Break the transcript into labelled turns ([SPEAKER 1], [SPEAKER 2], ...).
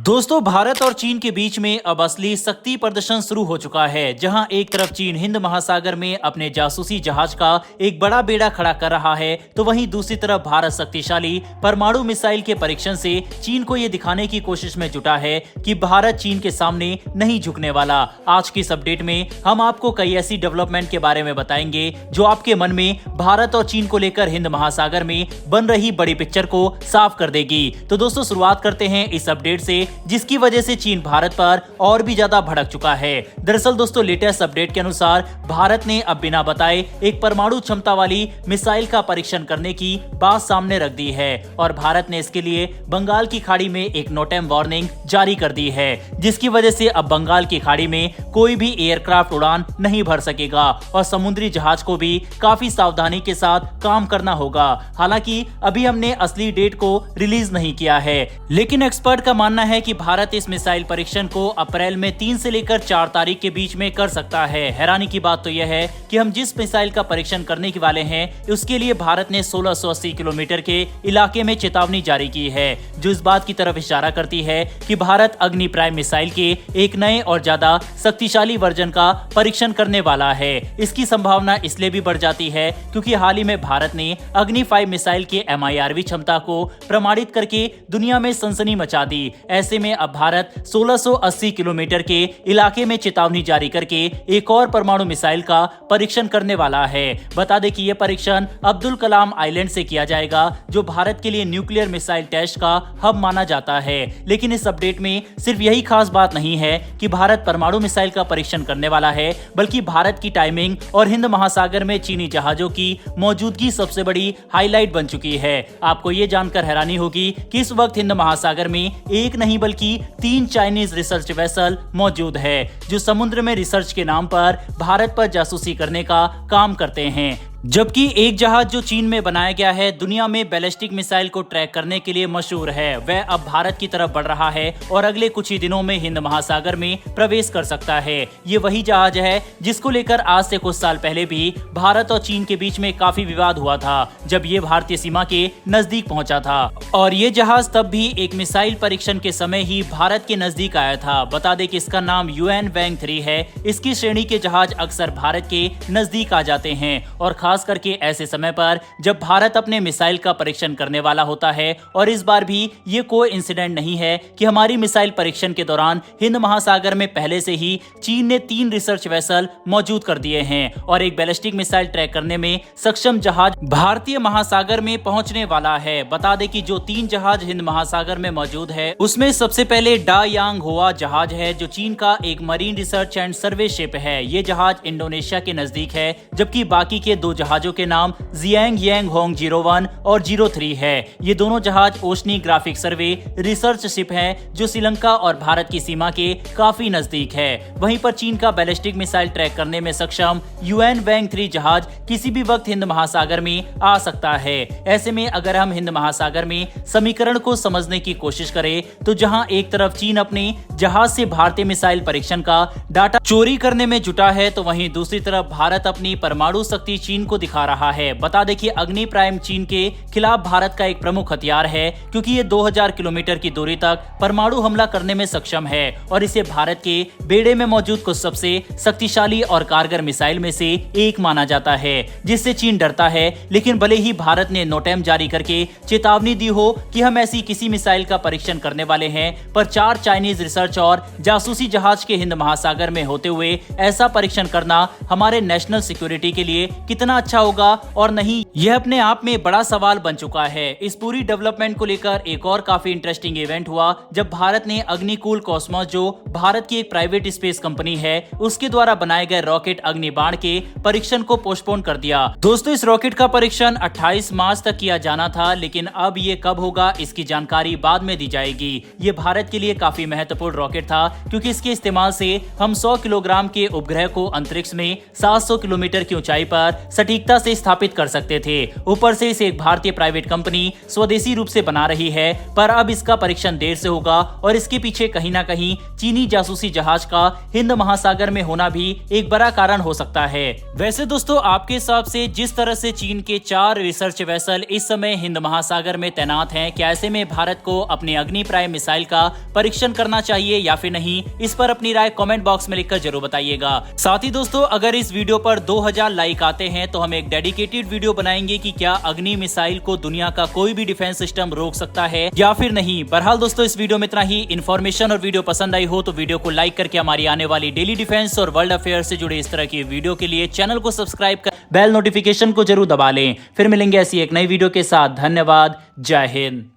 [SPEAKER 1] दोस्तों, भारत और चीन के बीच में अब असली शक्ति प्रदर्शन शुरू हो चुका है, जहां एक तरफ चीन हिंद महासागर में अपने जासूसी जहाज का एक बड़ा बेड़ा खड़ा कर रहा है, तो वहीं दूसरी तरफ भारत शक्तिशाली परमाणु मिसाइल के परीक्षण से चीन को यह दिखाने की कोशिश में जुटा है कि भारत चीन के सामने नहीं झुकने वाला। आज की इस अपडेट में हम आपको कई ऐसी डेवलपमेंट के बारे में बताएंगे जो आपके मन में भारत और चीन को लेकर हिंद महासागर में बन रही बड़ी पिक्चर को साफ कर देगी। तो दोस्तों, शुरुआत करते हैं इस अपडेट से, जिसकी वजह से चीन भारत पर और भी ज्यादा भड़क चुका है। दरअसल दोस्तों, लेटेस्ट अपडेट के अनुसार भारत ने अब बिना बताए एक परमाणु क्षमता वाली मिसाइल का परीक्षण करने की बात सामने रख दी है और भारत ने इसके लिए बंगाल की खाड़ी में एक नो टाइम वार्निंग जारी कर दी है, जिसकी वजह से अब बंगाल की खाड़ी में कोई भी एयरक्राफ्ट उड़ान नहीं भर सकेगा और समुद्री जहाज को भी काफी सावधानी के साथ काम करना होगा। हालांकि अभी हमने असली डेट को रिलीज नहीं किया है, लेकिन एक्सपर्ट का मानना है कि भारत इस मिसाइल परीक्षण को अप्रैल में 3 से लेकर 4 तारीख के बीच में कर सकता है। हैरानी की बात तो यह है कि हम जिस मिसाइल का परीक्षण करने के वाले हैं, उसके लिए भारत ने 1680 किलोमीटर के इलाके में चेतावनी जारी की है, जो इस बात की तरफ इशारा करती है कि भारत अग्नि प्राइम मिसाइल के एक नए और ज्यादा शक्तिशाली वर्जन का परीक्षण करने वाला है। इसकी संभावना इसलिए भी बढ़ जाती है क्योंकि हाल ही में भारत ने अग्नि 5 मिसाइल के MIRV क्षमता को प्रमाणित करके दुनिया में सनसनी मचा दी। ऐसे में अब भारत 1680 किलोमीटर के इलाके में चेतावनी जारी करके एक और परमाणु मिसाइल का परीक्षण करने वाला है। बता दें कि यह परीक्षण अब्दुल कलाम आइलैंड से किया जाएगा, जो भारत के लिए न्यूक्लियर मिसाइल टेस्ट का हब माना जाता है। लेकिन इस अपडेट में सिर्फ यही खास बात नहीं है कि भारत परमाणु मिसाइल का परीक्षण करने वाला है, बल्कि भारत की टाइमिंग और हिंद महासागर में चीनी जहाजों की मौजूदगी सबसे बड़ी हाईलाइट बन चुकी है। आपको ये जानकर हैरानी होगी कि इस वक्त हिंद महासागर में एक नहीं बल्कि 3 चाइनीज रिसर्च वेसल मौजूद है, जो समुद्र में रिसर्च के नाम पर भारत पर जासूसी करने का काम करते हैं। जबकि एक जहाज जो चीन में बनाया गया है, दुनिया में बैलिस्टिक मिसाइल को ट्रैक करने के लिए मशहूर है, वह अब भारत की तरफ बढ़ रहा है और अगले कुछ ही दिनों में हिंद महासागर में प्रवेश कर सकता है। ये वही जहाज है जिसको लेकर आज से कुछ साल पहले भी भारत और चीन के बीच में काफी विवाद हुआ था, जब ये भारतीय सीमा के नजदीक पहुंचा था। और ये जहाज तब भी एक मिसाइल परीक्षण के समय ही भारत के नजदीक आया था। बता दें कि इसका नाम युएन वैंग 3 है। इसकी श्रेणी के जहाज अक्सर भारत के नजदीक आ जाते हैं और खास करके ऐसे समय पर जब भारत अपने मिसाइल का परीक्षण करने वाला होता है। और इस बार भी ये कोई इंसिडेंट नहीं है कि हमारी मिसाइल परीक्षण के दौरान हिंद महासागर में पहले से ही चीन ने 3 रिसर्च वेसल मौजूद कर दिए हैं और एक बैलिस्टिक मिसाइल ट्रैक करने में सक्षम जहाज भारतीय महासागर में पहुंचने वाला है। बता दें कि जो 3 जहाज हिंद महासागर में मौजूद है, उसमें सबसे पहले डा यांग हुआ जहाज है, जो चीन का एक marine research and survey ship है। ये जहाज इंडोनेशिया के नजदीक है, जबकि बाकी के 2 जहाजों के नाम जियांग यांग होंग 01 और 03 है। ये दोनों जहाज ओशनियोग्राफिक सर्वे रिसर्च शिप हैं, जो श्रीलंका और भारत की सीमा के काफी नजदीक है। वहीं पर चीन का बैलिस्टिक मिसाइल ट्रैक करने में सक्षम युएन वैंग 3 जहाज किसी भी वक्त हिंद महासागर में आ सकता है। ऐसे में अगर हम हिंद महासागर में समीकरण को समझने की कोशिश करें, तो जहां एक तरफ चीन अपने जहाज से भारतीय मिसाइल परीक्षण का डाटा चोरी करने में जुटा है, तो वहीं दूसरी तरफ भारत अपनी परमाणु शक्ति चीन को दिखा रहा है। बता दें कि अग्नि प्राइम चीन के खिलाफ भारत का एक प्रमुख हथियार है, क्योंकि ये 2000 किलोमीटर की दूरी तक परमाणु हमला करने में सक्षम है और इसे भारत के बेड़े में मौजूद कुछ सबसे शक्तिशाली और कारगर मिसाइल में से एक माना जाता है, जिससे चीन डरता है। लेकिन भले ही भारत ने नो टाइम जारी करके चेतावनी दी हो कि हम ऐसी किसी मिसाइल का परीक्षण करने वाले हैं, पर 4 चाइनीज रिसर्च और जासूसी जहाज के हिंद महासागर में होते हुए ऐसा परीक्षण करना हमारे नेशनल सिक्योरिटी के लिए कितना अच्छा होगा और नहीं, यह अपने आप में बड़ा सवाल बन चुका है। इस पूरी डेवलपमेंट को लेकर एक और काफी इंटरेस्टिंग इवेंट हुआ, जब भारत ने अग्निकूल कॉस्मोस, जो भारत की एक प्राइवेट स्पेस कंपनी है, उसके द्वारा बनाए गए रॉकेट अग्निबाण के परीक्षण को पोस्टपोन कर दिया। दोस्तों, इस रॉकेट का परीक्षण 28 मार्च तक किया जाना था, लेकिन अब ये कब होगा इसकी जानकारी बाद में दी जाएगी। ये भारत के लिए काफी महत्वपूर्ण रॉकेट था, क्योंकि इसके इस्तेमाल से हम 100 किलोग्राम के उपग्रह को अंतरिक्ष में 700 किलोमीटर की ऊंचाई पर सटीकता से स्थापित कर सकते थे। ऊपर से इसे एक भारतीय प्राइवेट कंपनी स्वदेशी रूप से बना रही है, पर अब इसका परीक्षण देर से होगा और इसके पीछे कहीं ना कहीं चीनी जासूसी जहाज का हिंद महासागर में होना भी एक बड़ा कारण हो सकता है। वैसे दोस्तों, आपके हिसाब से जिस तरह से चीन के 4 रिसर्च वेसल इस समय हिंद महासागर में तैनात हैं, क्या ऐसे में भारत को अपने अग्निप्राय मिसाइल का परीक्षण करना चाहिए या फिर नहीं? इस पर अपनी राय कमेंट बॉक्स में लिखकर जरूर बताइएगा। साथ ही दोस्तों, अगर इस वीडियो पर 2000 लाइक आते हैं तो हम एक डेडिकेटेड वीडियो बनाएंगे कि क्या अग्नि मिसाइल को दुनिया का कोई भी डिफेंस सिस्टम रोक सकता है या फिर नहीं। बहरहाल दोस्तों, इस वीडियो में इतना ही। इन्फॉर्मेशन और वीडियो पसंद आई हो तो वीडियो को लाइक करके हमारी आने वाली डेली डिफेंस और वर्ल्ड अफेयर से जुड़े इस तरह की वीडियो के लिए चैनल को सब्सक्राइब कर बेल नोटिफिकेशन को जरूर दबा लें। फिर मिलेंगे ऐसी एक नई वीडियो के साथ। धन्यवाद। जय हिंद।